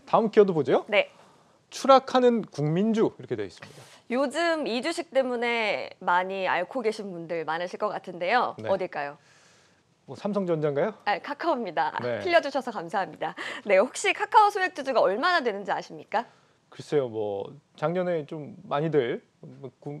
다음 키워드 보죠. 네. 추락하는 국민주 이렇게 되어 있습니다. 요즘 이 주식 때문에 많이 앓고 계신 분들 많으실 것 같은데요. 네. 어딜까요? 뭐 삼성전자인가요? 카카오입니다. 네. 틀려주셔서 감사합니다. 네, 혹시 카카오 소액주주가 얼마나 되는지 아십니까? 글쎄요, 뭐 작년에 좀 많이들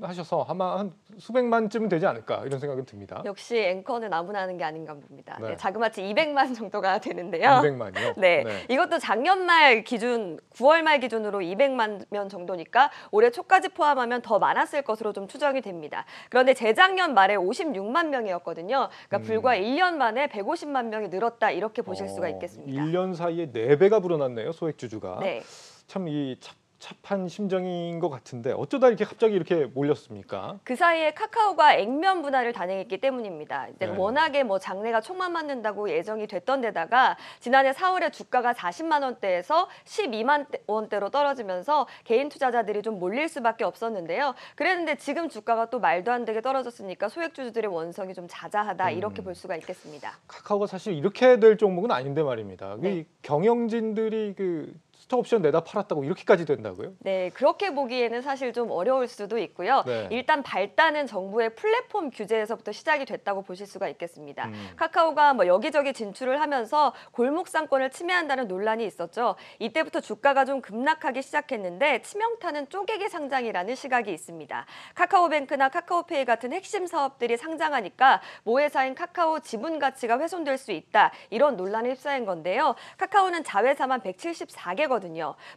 하셔서 아마 한 수백만쯤은 되지 않을까 이런 생각은 듭니다. 역시 앵커는 아무나 하는 게 아닌가 봅니다. 네. 네, 자그마치 200만 정도가 되는데요. 200만이요? 네, 이것도 작년 말 기준, 9월 말 기준으로 200만 명 정도니까 올해 초까지 포함하면 더 많았을 것으로 좀 추정이 됩니다. 그런데 재작년 말에 56만 명이었거든요. 그러니까 불과 1년 만에 150만 명이 늘었다 이렇게 보실 수가 있겠습니다. 1년 사이에 4배가 불어났네요, 소액주주가. 네. 참 이 착한 심정인 것 같은데 어쩌다 이렇게 갑자기 이렇게 몰렸습니까? 그 사이에 카카오가 액면 분할을 단행했기 때문입니다. 이제 네. 워낙에 뭐 장래가 촉만 맞는다고 예정이 됐던 데다가 지난해 4월에 주가가 40만 원대에서 12만 원대로 떨어지면서 개인 투자자들이 좀 몰릴 수밖에 없었는데요. 그랬는데 지금 주가가 또 말도 안 되게 떨어졌으니까 소액주주들의 원성이 좀 자자하다 이렇게 볼 수가 있겠습니다. 카카오가 사실 이렇게 될 종목은 아닌데 말입니다. 네. 이 경영진들이 그 스톡옵션 내다 팔았다고 이렇게까지 된다고요? 네, 그렇게 보기에는 사실 좀 어려울 수도 있고요. 네. 일단 발단은 정부의 플랫폼 규제에서부터 시작이 됐다고 보실 수가 있겠습니다. 카카오가 뭐 여기저기 진출을 하면서 골목 상권을 침해한다는 논란이 있었죠. 이때부터 주가가 좀 급락하기 시작했는데 치명타는 쪼개기 상장이라는 시각이 있습니다. 카카오뱅크나 카카오페이 같은 핵심 사업들이 상장하니까 모회사인 카카오 지분 가치가 훼손될 수 있다. 이런 논란에 휩싸인 건데요. 카카오는 자회사만 174개거든요.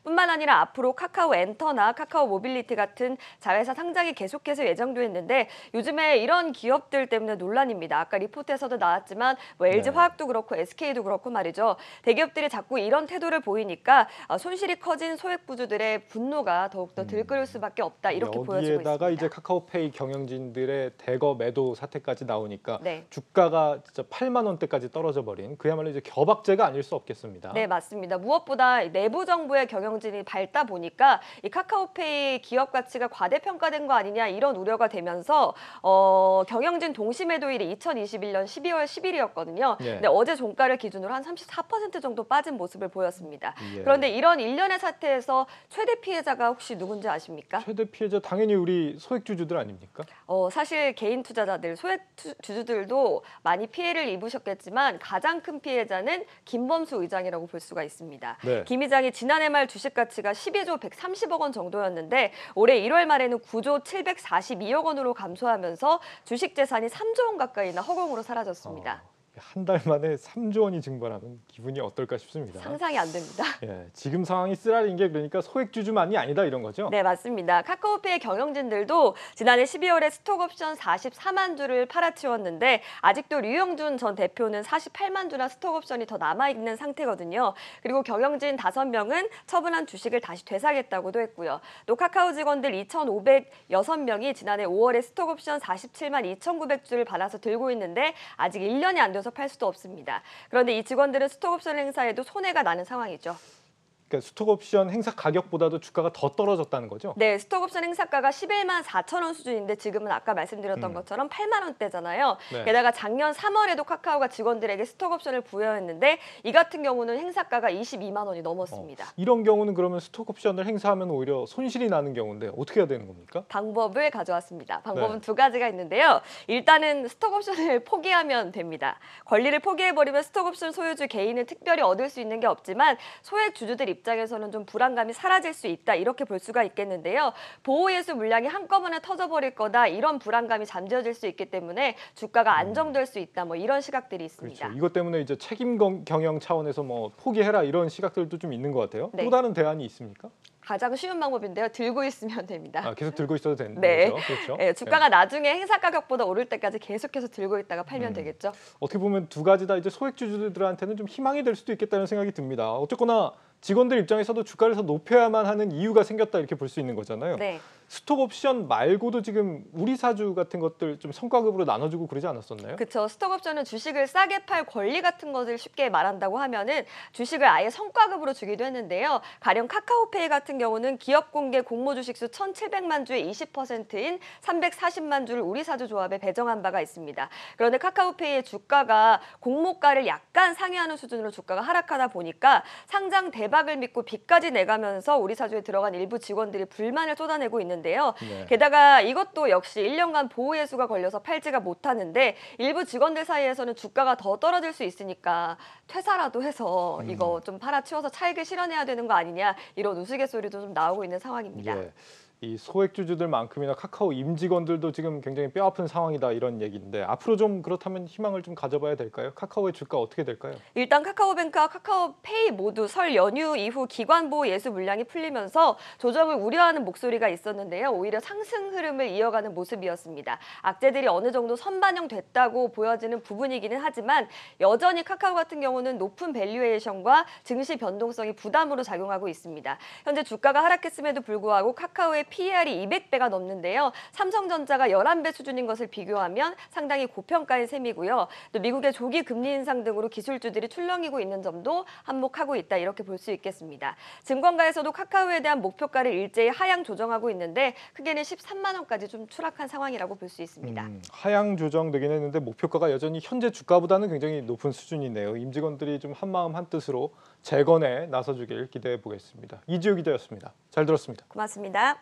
뿐만 아니라 앞으로 카카오 엔터나 카카오 모빌리티 같은 자회사 상장이 계속해서 예정돼 있는데 요즘에 이런 기업들 때문에 논란입니다. 아까 리포트에서도 나왔지만 뭐 LG화학도 그렇고 SK도 그렇고 말이죠. 대기업들이 자꾸 이런 태도를 보이니까 손실이 커진 소액주주들의 분노가 더욱더 들끓을 수밖에 없다. 이렇게 보여지고 있습니다. 여기에다가 이제 카카오페이 경영진들의 대거 매도 사태까지 나오니까 네. 주가가 진짜 8만 원대까지 떨어져 버린 그야말로 이제 겨박제가 아닐 수 없겠습니다. 네, 맞습니다. 무엇보다 내부 정부의 경영진이 밝다 보니까 이 카카오페이 기업 가치가 과대평가된 거 아니냐 이런 우려가 되면서 경영진 동시매도일이 2021년 12월 10일이었거든요. 예. 근데 어제 종가를 기준으로 한 34% 정도 빠진 모습을 보였습니다. 예. 그런데 이런 일련의 사태에서 최대 피해자가 혹시 누군지 아십니까? 최대 피해자 당연히 우리 소액주주들 아닙니까? 사실 개인 투자자들, 소액주주들도 많이 피해를 입으셨겠지만 가장 큰 피해자는 김범수 의장이라고 볼 수가 있습니다. 네. 김 의장이 지난해 말 주식 가치가 12조 130억 원 정도였는데 올해 1월 말에는 9조 742억 원으로 감소하면서 주식 재산이 3조 원 가까이나 허공으로 사라졌습니다. 한 달 만에 3조 원이 증발하면 기분이 어떨까 싶습니다. 상상이 안 됩니다. 예, 지금 상황이 쓰라린 게 그러니까 소액주주만이 아니다 이런 거죠? 네, 맞습니다. 카카오페이 경영진들도 지난해 12월에 스톡옵션 44만 주를 팔아치웠는데 아직도 류영준 전 대표는 48만 주나 스톡옵션이 더 남아있는 상태거든요. 그리고 경영진 5명은 처분한 주식을 다시 되사겠다고도 했고요. 또 카카오 직원들 2,506명이 지난해 5월에 스톡옵션 47만 2,900주를 받아서 들고 있는데 아직 1년이 안 돼서 팔 수도 없습니다. 그런데 이 직원들은 스톡옵션 행사에도 손해가 나는 상황이죠. 그러니까 스톡옵션 행사 가격보다도 주가가 더 떨어졌다는 거죠? 네, 스톡옵션 행사가가 11만 4천 원 수준인데 지금은 아까 말씀드렸던 것처럼 8만 원대잖아요. 네. 게다가 작년 3월에도 카카오가 직원들에게 스톡옵션을 부여했는데 이 같은 경우는 행사가가 22만 원이 넘었습니다. 이런 경우는 그러면 스톡옵션을 행사하면 오히려 손실이 나는 경우인데 어떻게 해야 되는 겁니까? 방법을 가져왔습니다. 방법은 네. 두 가지가 있는데요. 일단은 스톡옵션을 포기하면 됩니다. 권리를 포기해버리면 스톡옵션 소유주 개인은 특별히 얻을 수 있는 게 없지만 소액 주주들 입장에서는 좀 불안감이 사라질 수 있다 이렇게 볼 수가 있겠는데요. 보호예수 물량이 한꺼번에 터져버릴 거다 이런 불안감이 잠재워질 수 있기 때문에 주가가 안정될 수 있다 뭐 이런 시각들이 있습니다. 그렇죠. 이것 때문에 이제 책임 경영 차원에서 뭐 포기해라 이런 시각들도 좀 있는 것 같아요. 네. 또 다른 대안이 있습니까? 가장 쉬운 방법인데요. 들고 있으면 됩니다. 계속 들고 있어도 되는 네. 거죠. 그렇죠. 네, 주가가 나중에 행사 가격보다 오를 때까지 계속해서 들고 있다가 팔면 되겠죠. 어떻게 보면 두 가지 다 이제 소액주주들한테는 좀 희망이 될 수도 있겠다는 생각이 듭니다. 어쨌거나 직원들 입장에서도 주가를 더 높여야만 하는 이유가 생겼다 이렇게 볼 수 있는 거잖아요. 네. 스톡 옵션 말고도 지금 우리 사주 같은 것들 좀 성과급으로 나눠주고 그러지 않았었나요? 그렇죠. 스톡옵션은 주식을 싸게 팔 권리 같은 것을 쉽게 말한다고 하면은 주식을 아예 성과급으로 주기도 했는데요. 가령 카카오페이 같은 경우는 기업 공개 공모 주식수 1,700만 주의 20%인 340만 주를 우리 사주 조합에 배정한 바가 있습니다. 그런데 카카오페이의 주가가 공모가를 약간 상회하는 수준으로 주가가 하락하다 보니까 상장 대박을 믿고 빚까지 내가면서 우리 사주에 들어간 일부 직원들이 불만을 쏟아내고 있는데요. 네. 게다가 이것도 역시 1년간 보호예수가 걸려서 팔지가 못하는데 일부 직원들 사이에서는 주가가 더 떨어질 수 있으니까 퇴사라도 해서 이거 좀 팔아치워서 차익을 실현해야 되는 거 아니냐 이런 우스갯소리도 좀 나오고 있는 상황입니다. 예. 이 소액주주들만큼이나 카카오 임직원들도 지금 굉장히 뼈아픈 상황이다 이런 얘기인데 앞으로 좀 그렇다면 희망을 좀 가져봐야 될까요? 카카오의 주가 어떻게 될까요? 일단 카카오뱅크와 카카오페이 모두 설 연휴 이후 기관보호 예수 물량이 풀리면서 조정을 우려하는 목소리가 있었는데요. 오히려 상승 흐름을 이어가는 모습이었습니다. 악재들이 어느 정도 선반영됐다고 보여지는 부분이기는 하지만 여전히 카카오 같은 경우는 높은 밸류에이션과 증시 변동성이 부담으로 작용하고 있습니다. 현재 주가가 하락했음에도 불구하고 카카오의 PER이 200배가 넘는데요. 삼성전자가 11배 수준인 것을 비교하면 상당히 고평가인 셈이고요. 또 미국의 조기 금리 인상 등으로 기술주들이 출렁이고 있는 점도 한몫하고 있다 이렇게 볼 수 있겠습니다. 증권가에서도 카카오에 대한 목표가를 일제히 하향 조정하고 있는데 크게는 13만 원까지 좀 추락한 상황이라고 볼 수 있습니다. 하향 조정되긴 했는데 목표가가 여전히 현재 주가보다는 굉장히 높은 수준이네요. 임직원들이 좀 한마음 한뜻으로 재건에 나서주길 기대해 보겠습니다. 이지호 기자였습니다. 잘 들었습니다. 고맙습니다.